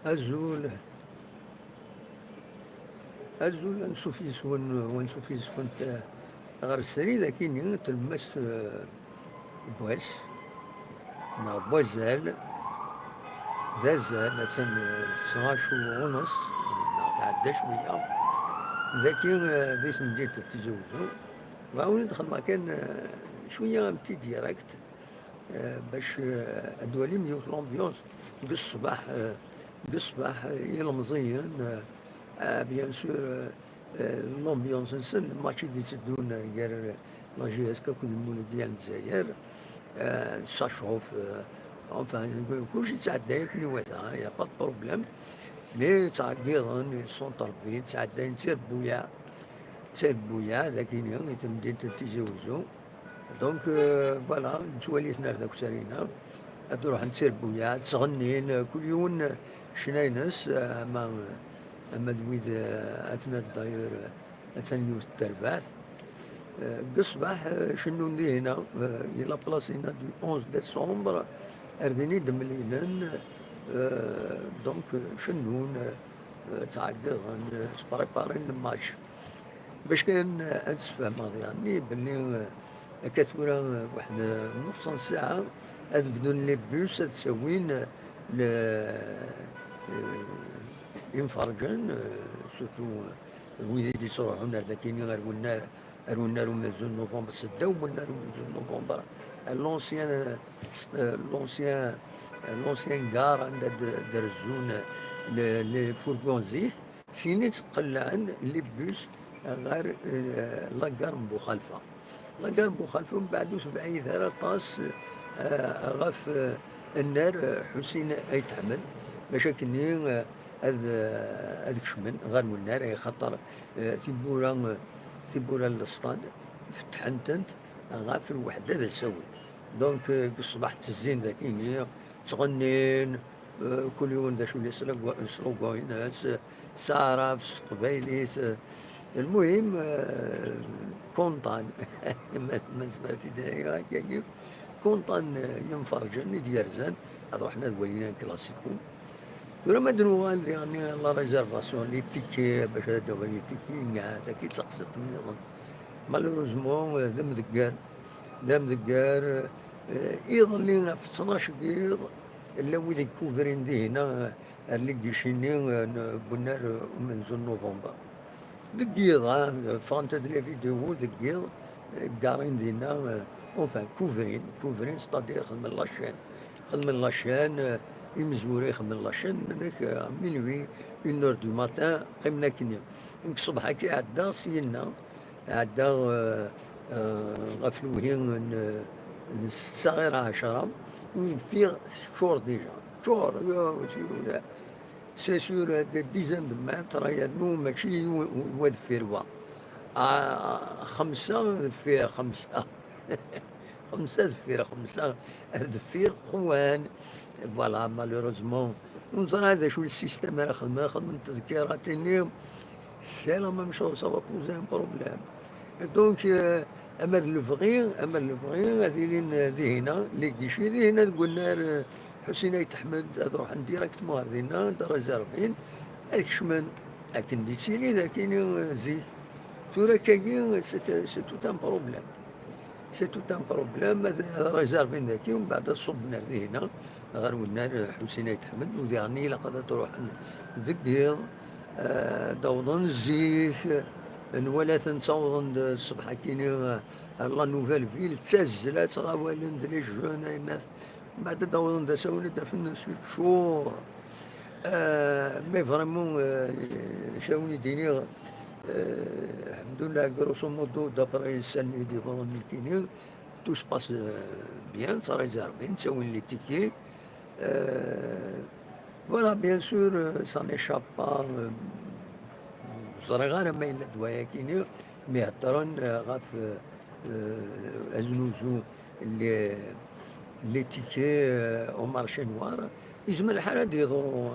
azul, azul ansufis wansufis want ɣer srid akini tlemmast bwas neɣ wazal d azal atan 12 ونص neɣ tɛedda cwiya daki di tmdint n Tizi Uzzu. وعاوني نخدم كان شويه امتي ديريكت باش ادوالي ميوت لومبيونس قصبح يلمزيان بيان سور لومبيونس نسن ماشي دي تدون غير لا جي اس كاكو المولد ديال الجزائر ساشوف انفان كلشي تعدى ياكني وهذا يا با بروبليم مي تعقيضا سون طالبين تعدى تير بويا لكن يتمدين تيزي وزو دونك فوالا نتواليتنا هذاك سارينا تروح نسير بويا تغنين كل يوم شناينس اما دويد اثنا الداير اثنيو التربات قصبح شنو ندي هنا الى بلاصينا دو 11 ديسمبر ارديني دملينن دونك شنو تعقد تبريبارين الماتش باش كان نتفهم يعني باللي كتورا واحد نص ساعة بدون لي بوس تسوين ينفرجن سورتو الويدي اللي يصرحون هذا كاينين غير مازال نوفمبر 6 ومازال نوفمبر لونسيان لونسيان لونسيان كار عندها درزون لي فوركون زيت سيني تقلعن لي بوس غير لاكار مخالفة لاكار مخالفة من بعدو بعيد هذا طاس غف النار حسين أيت حمد باش كني هذاك شمن غير من النار خاطر تيبورا الاسطاد فتحنتنت غاف الوحدة ذا سوي دونك صبحت الزين ذاكيني تغنين كل يوم ذا شو اللي سلوكوين سارة قبايليت المهم كونطان ما سمعت دايرة كيف كونطان ينفرجن ديارزان هذا حنا ولينا كلاسيكو ولما دنوال يعني لا ريزيرفاسيون لي تيكي باش هذا لي تيكي هذا كي تقصد النظام مالوروزمون دام ذكار ايضا لينا في 12 قيض الا وين كوفرين دي هنا اللي جيشيني بنار منذ نوفمبر دقيض فانت دي فيديو دقيض قارين دينا اونفان كوفرين ستادير خدم لاشين يمزوري خدم لاشين منك مينوي 1 دو ماتان قمنا كنيا انك صبحا كي عدا سينا عدا غفلوهين الصغيرة 10 وفي شهور ديجا شهور سي سور دي ديزان دو متر ينو ماشي واد فيروا 5 دفير 5 5 دفير 5 دفير خوان فوالا مالوروزمون نظن هذا شو السيستم راه خدم التذكيرات اليوم سي لا ميم شوز سافا بوزي ان بروبليم دونك اما لو فغي هذه ذي هنا لي كيشي ذي هنا قلنا حسين أيت أحمد روح ديريكتمون هذينا دا ريزيرفين هاك شمن لكن دي تيلي ذاكين زيت تورا كاكي سي توت ان بروبليم سي توت ان بروبليم هذا ريزيرفين ذاكي ومن بعد صبنا ذي هنا غير ولنا حسين أيت أحمد وديعني لقد تروح ذكير دوضن الزيت نولا تنصوضن الصبح كيني لا نوفيل فيل تسزلات غاوالين لي جون الناس بعد دوضن دا ساوني دا في الناس شهور مي فريمون شاوني ديني الحمد لله غروسو مودو دابري ساني دي بون كيني تو سباس بيان سا ريزيرفين تساوين لي تيكي فوالا بيان سور سا نيشاب با صراغانا ما إلا دوايا كيني مي هضرن غاف ازنوزو لي تيكي او مارشي نوار يزم الحال هادي يضرو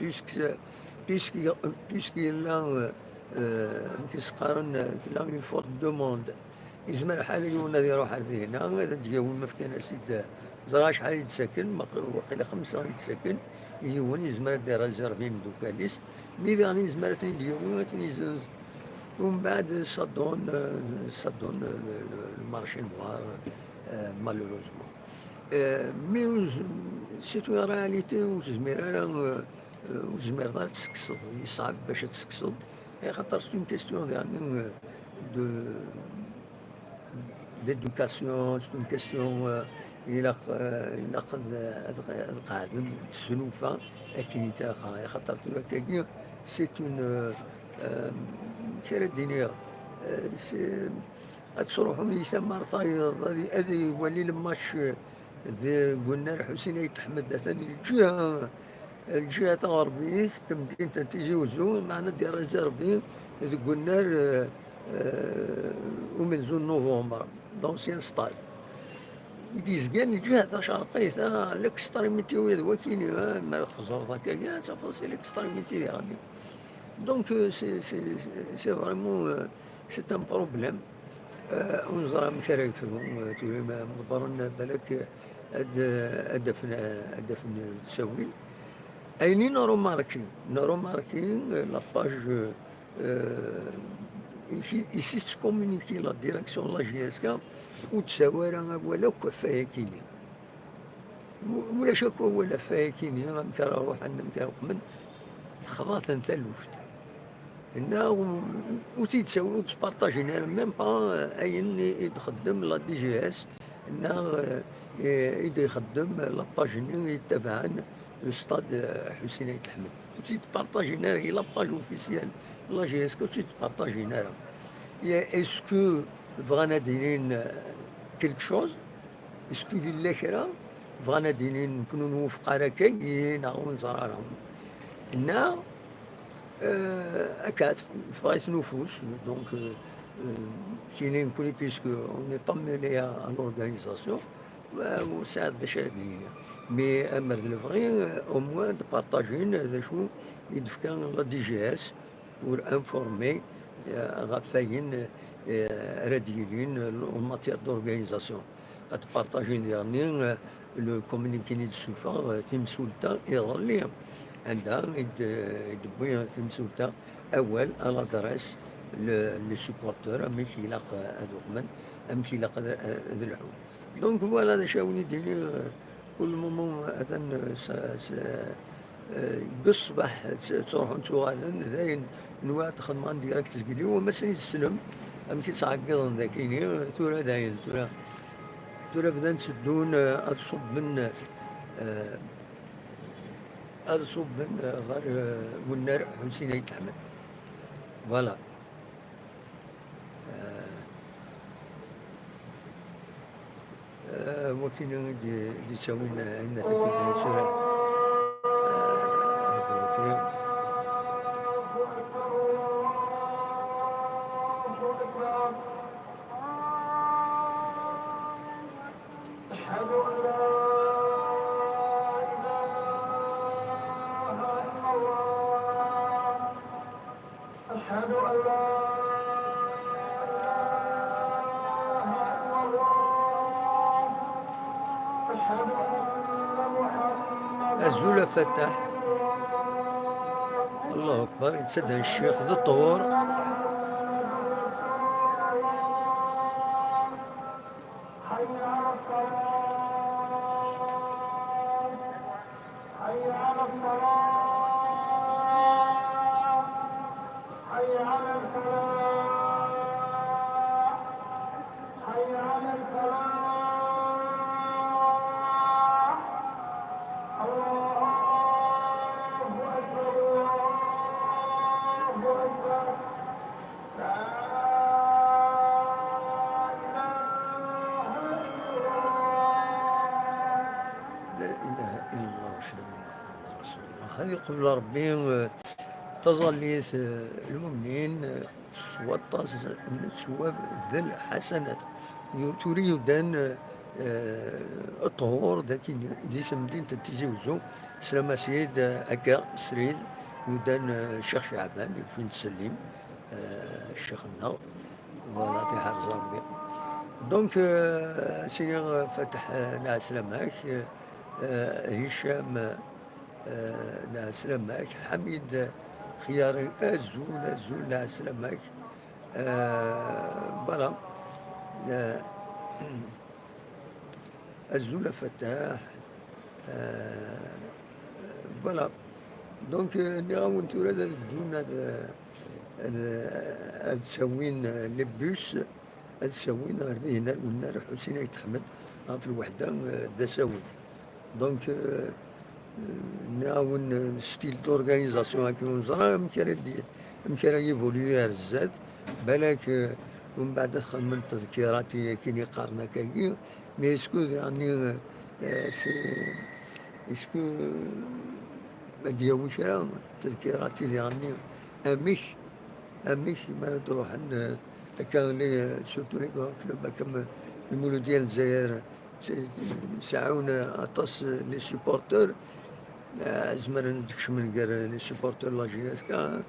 بيسك لا كيسقارن لا اون فورت دوموند يزم الحال يونا يروح هنا هذا تجاوب ما في كان سيد زرا شحال يتسكن واقيلا 5 يتسكن يون يزمر دير ريزيرفي من دوكاليس، مي غاني يزمر تنيديون تنيزوز. ومن بعد صدون المارشي نوار مالوروزمون. مي سيتو رياليتي وتزمير انا وتزمير غير تسكسد، يصعب باش تسكسد، خاطر سي اون كيستيون يعني دو d'éducation, c'est une question إلا قاعد تسلوفا أكينيتا خاطر كاكي سي اون كيرا الدنيا تروحوا نيسان مرطايض هذه يولي الماتش قلنا الحسين يتحمد ثاني الجهة الغربية كمدينة تيجي وزو معنا ديال ريزيرفي قلنا ومن زون نوفمبر دونسيان ستاد يديزكان الجهة الشرقية ليكستريميتي ويذ كاين مال الخزر هكا كاع تفاصيل ليكستريميتي يعني. دونك سي فريمون سي ان بروبليم. ونزرع مكرايفهم تولي مضبرنا بالك أدفن تساويل. أيني نروماركي لاباج ici se communiquer la direction de la GSK وتساوي راه ولا كفايه كيني ولا شكوى ولا فايه كيني مكا روح عندنا مكا من خلاص انتلوفت هنا وتيتساوي وتبارطاجينا ميم با اين يتخدم لا دي جي اس هنا يخدم لاباجيني يتبعن الستاد حسين عيد الحمد وتيتبارطاجينا هي لاباج اوفيسيال لا جي اس كو تيتبارطاجينا. اسكو بغانا دايرين كيلك شوز، اسكو لا كرا بغانا دايرين نكونو نوفق على كاين او نزراهم هنا هكا فغايت نفوس. دونك كاينين كوني بيسكو اون ني با ميني ان اورغانيزاسيون وساعات باش هادينا مي امر الفغي او موان تبارطاجين هذا شو يدفكا لا دي جي اس بور انفورمي غافاين راديين اون ماتيير دورغانيزاسيون تبارطاجين يعني لو كومونيكي دو السفر تيمسولتا يظل عندها يدبي تمسولتا اول على درس لي سوبورتور امي كيلاق هذوك من ام كيلاق هذا الحوم. دونك فوالا هذا شاوني ديني كل مومون اذن الصباح تروحوا نتوغالن داين نوا تخدم ديريكت تسقلي وما سني تسلم ام كيتعقل ذاكيني تورا داين تورا بدا نسدون اتصب من أصوب من غير والنار حسين عيد الحمد. فوالا وكاين دي تساوين عندنا في سورة الزولة فتح الله أكبر يتسدى الشيخ ذو الطور. هذه قبل ربي تظليت المؤمنين وطاس الثواب ذي الحسنات تريد أن الطهور ذاك دي مدينة تيزي وزو سلامة سيد أكا سريد يدان الشيخ شعبان فين تسليم الشيخ النار ولا تحرز ربي. دونك سيني فتح ناس سلاماك هشام لا سلامك حميد خياري أزول أزول لا سلامك فوالا أزول فتاح فوالا دونك نغاون تورا بدون هاد تساوين لي بوس، هاد تساوين غادي هنا لونا حسين يتحمد في الوحدة دا ساوين دونك نعاون ستيل دورغانيزاسيون هاكي ونزرا يمكن يفوليو الزاد بالك ومن بعد خدمت تذكيراتي كي يقارنا كاكي مي اسكو يعني سي اسكو ما دياوش راه تذكيراتي يعني اميش اميش ما تروح كان لي سورتو لي كلوب كم المولود ديال الجزائر ساعونا اطاس لي سيبورتور زمر ندكش من كار لي سيبورتور لا جي اس كا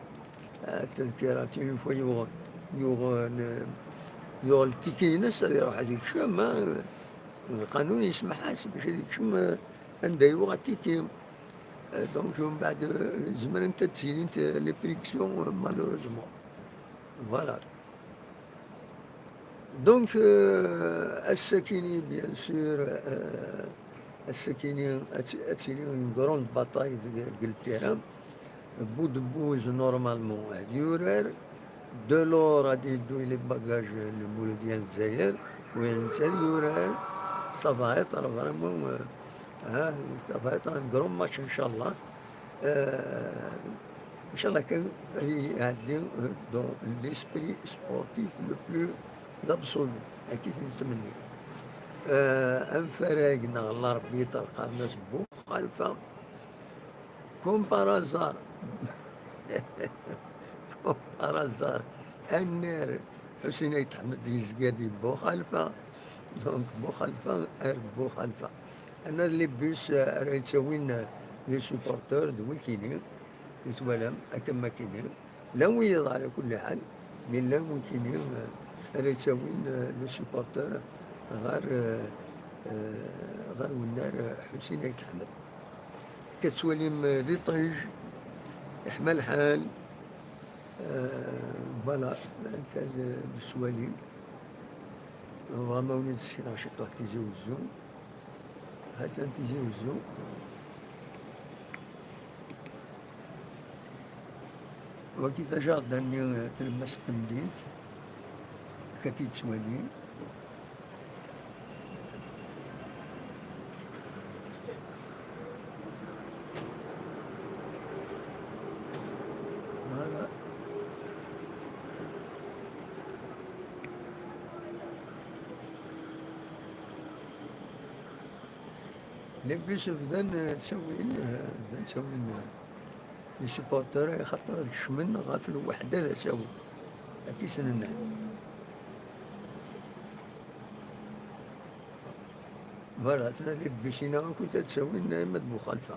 التذكيرات اون فوا يوغ التيكي ينس يروح هذيك الشام القانون يسمحهاش باش هذيك الشام عندها يوغ التيكي دونك من بعد زمر انت تسيني انت لي بريكسيون مالوروزمون فوالا دونك السكيني بيان سور السكيني اتسيني اون كروند باتاي قلتيها بود بوز نورمالمون غادي يورار دو لور غادي يدو لي باكاج المولود ديال الجزائر وين نسال يورار صافا يطرا فريمون صافا يطرا كرون ماتش ان شاء الله ان شاء الله كان يعدي دون ليسبري سبورتيف لو بلو ابسولو اكيد نتمنى انفراقنا الله ربي يطرق الناس بو خلفه كوم بارازار كوم بارازار النار حسين يتحمد يزقادي بو خلفه دونك بو خلفه بو خلفه انا اللي بيس راه يتساوين لي سوبورتور دوي كاينين يتوالم هكا ما كاينين لا ويض على كل حال من لا كاينين راه يتساوين لي سوبورتور غير غير والنار حسين يتحمد كتسواليم دي طيج يحمى الحال فوالا كان بالسواليم فما وليد السينا شطوح تيزيوزو هاتان تيزيوزو وكيف جارداني تلمست مدينت كتي تسواليم فوالا لي بيس بدان تسوين لي سيبورتور خاطر هاديك الشمن غاف الوحدة لا ساوي هاكي سننا فوالا تنا لي بيسينا كنت تساوين مد مخالفة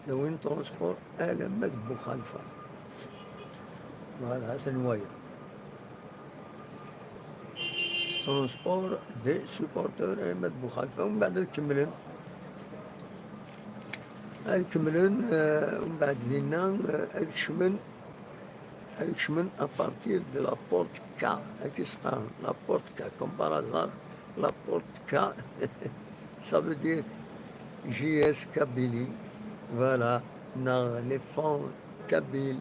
تساوين ترونسبور مد مخالفة فوالا هاتا نوايا ترونسبور دي سيبورتور مد مخالفة ومن بعد كملن ومن بعد زينا هاديك شمن ابارتير دو لابورت كا هاكي سقان لابورت كا كوم بارازار لابورت كا ça veut dire JS Kabylie فوالا نا لي فون كابيل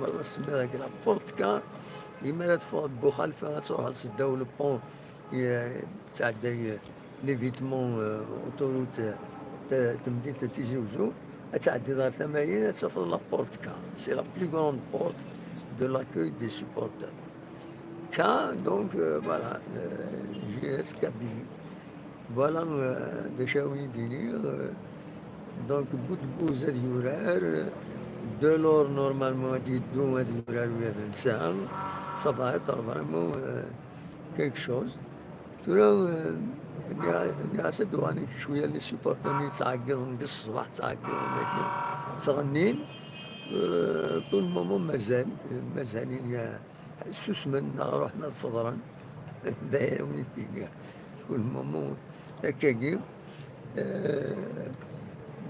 مرة سميها هاك لابورت كا يما تفوت بو خلفة تروح تسداو لو بون تعدى ليفيتمون اوتوروت تمدينة تيجي وزو تعدي دار 80 تسافر لابورت كا سي لا بلو كروند بورت de l'accueil des supporters. Donc voilà, JS Kabylie. Voilà des chaouis délire. Donc bout de bout زاد يورار de l'or normalement dit دو هاد يورار ويا الساعة ça va être vraiment quelque chose. ترى الناس دواني شوية اللي سيبورتوني تعقلهم بالصباح تعقلهم هكا صغنين طول مومون مازالين سوس منا رحنا الفضران ذايا وليدي طول مومون هكاكي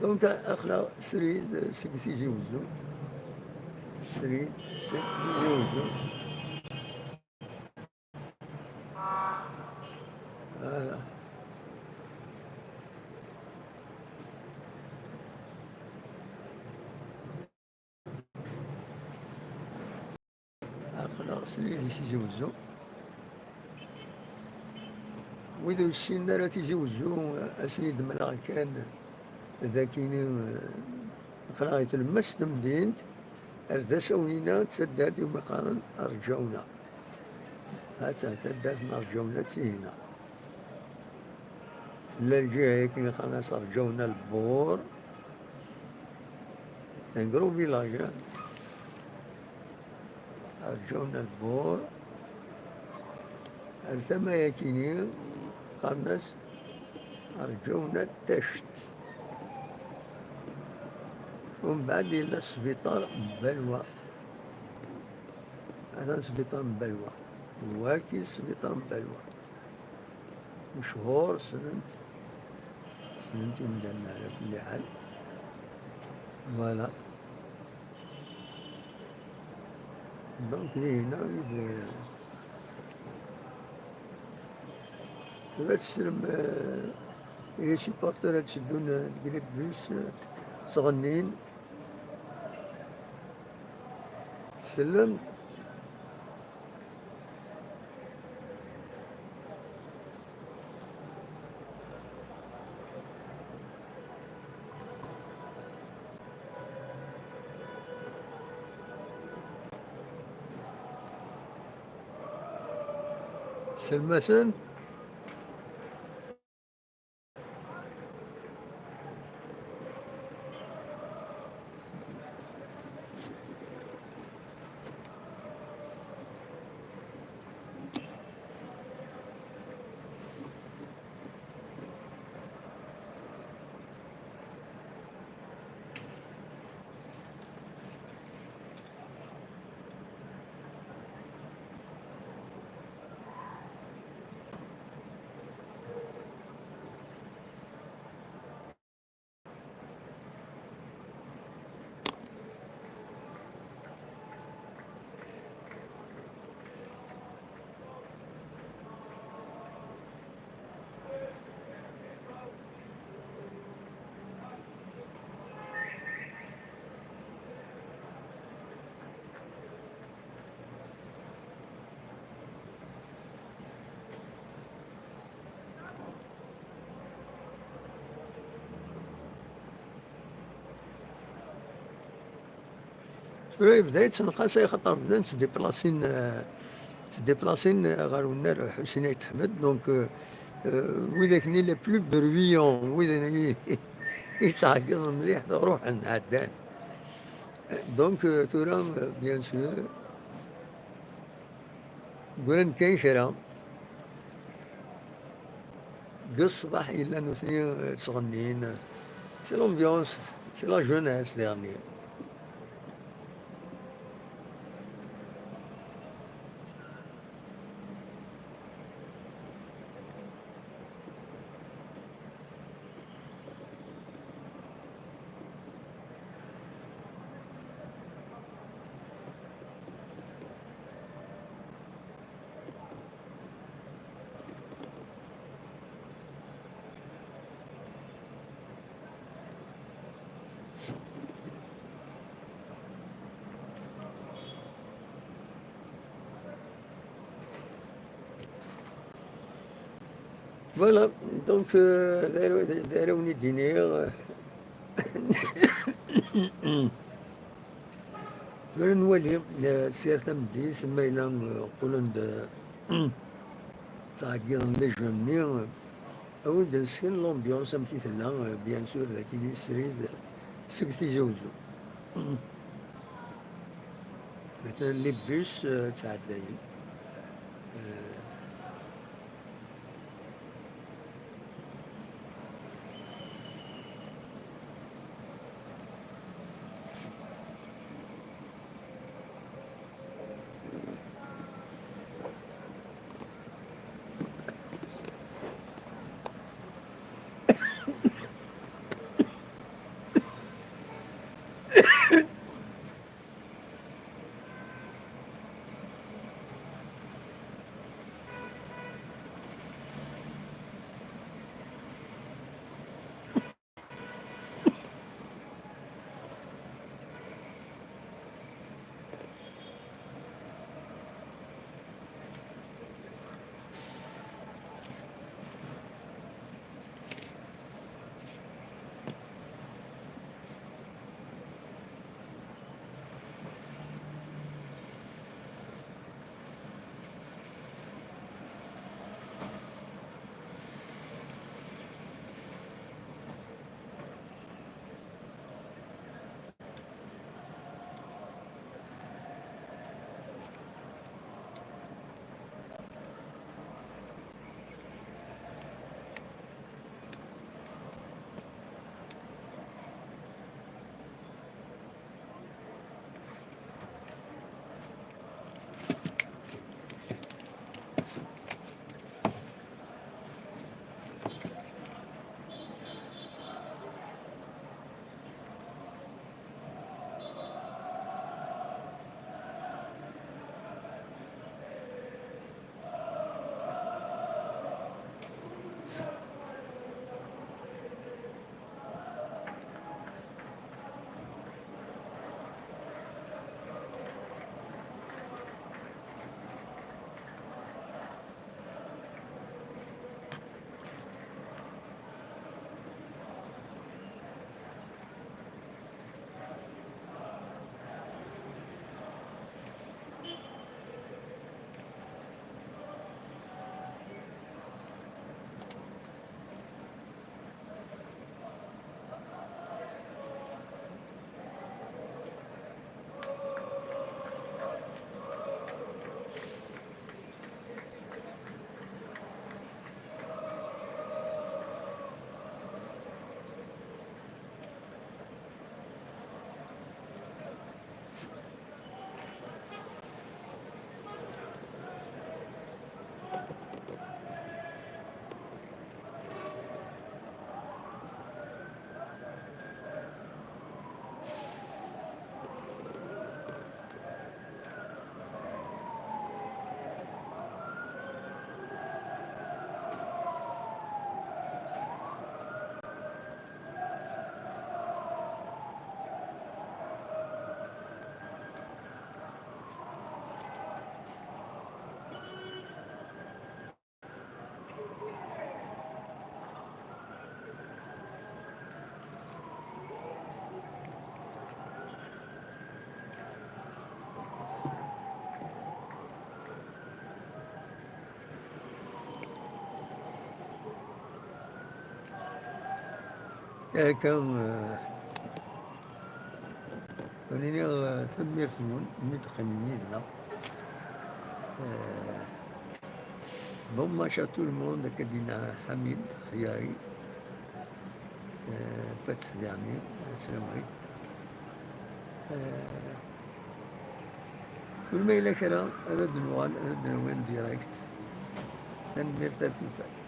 دونك اخلا سريد سكتي وزو، سريد سكتي وزو. هذا اخلا سريد يتزوزو، وإذا السن راه تيزوزو اسيد ملا كان ذاكيني فراغي تلمس تمدينت أردا سونينا تسدات يوم قارن أرجونا، هاتا تدات أرجونا تيهنا لا الجهة كي خلاص أرجونا البور تنقرو فيلاجا، أرجونا البور الثما يكيني خلاص أرجونا التشت، ومن بعد إلا السبيطار بلوى، هذا سبيطار بلوى، واكي سبيطار بلوى مشهور سنتين مدلنا على كل حال. فوالا دونك هنا كيفاش تسلم لي سيبورتور تشدون تقلب بيس صغنين تسلم. سلمسن في بداية تنقاسي خاطر بدان تديبلاسين غير ونار حسين أحمد، دونك وإذا كني لي بلو برويون وإذا يتعقل مليح روح عدان. دونك تورا بيان سور قولن كاين كرا قص الصباح إلا نوثني تصغنين، سي لومبيونس سي لا جوناس ديرني. فوالا دونك دايروني دينير ولا نولي سير تمدي ثم إلا قولند تعقيض لي جوني أود نسكن لومبيونس أمتي تلا بيان سور ذاك اللي سريد سكتي جوزو. مثلا لي بيس تعداين كان وليني ثمير ثمون ندخل نيدنا بون ما شاتو الموند كدينا حميد خياري فتح يعني السلام عليكم كل ما إلا كرا هذا دنوال هذا دنوان ديراكت تنمير تلتفات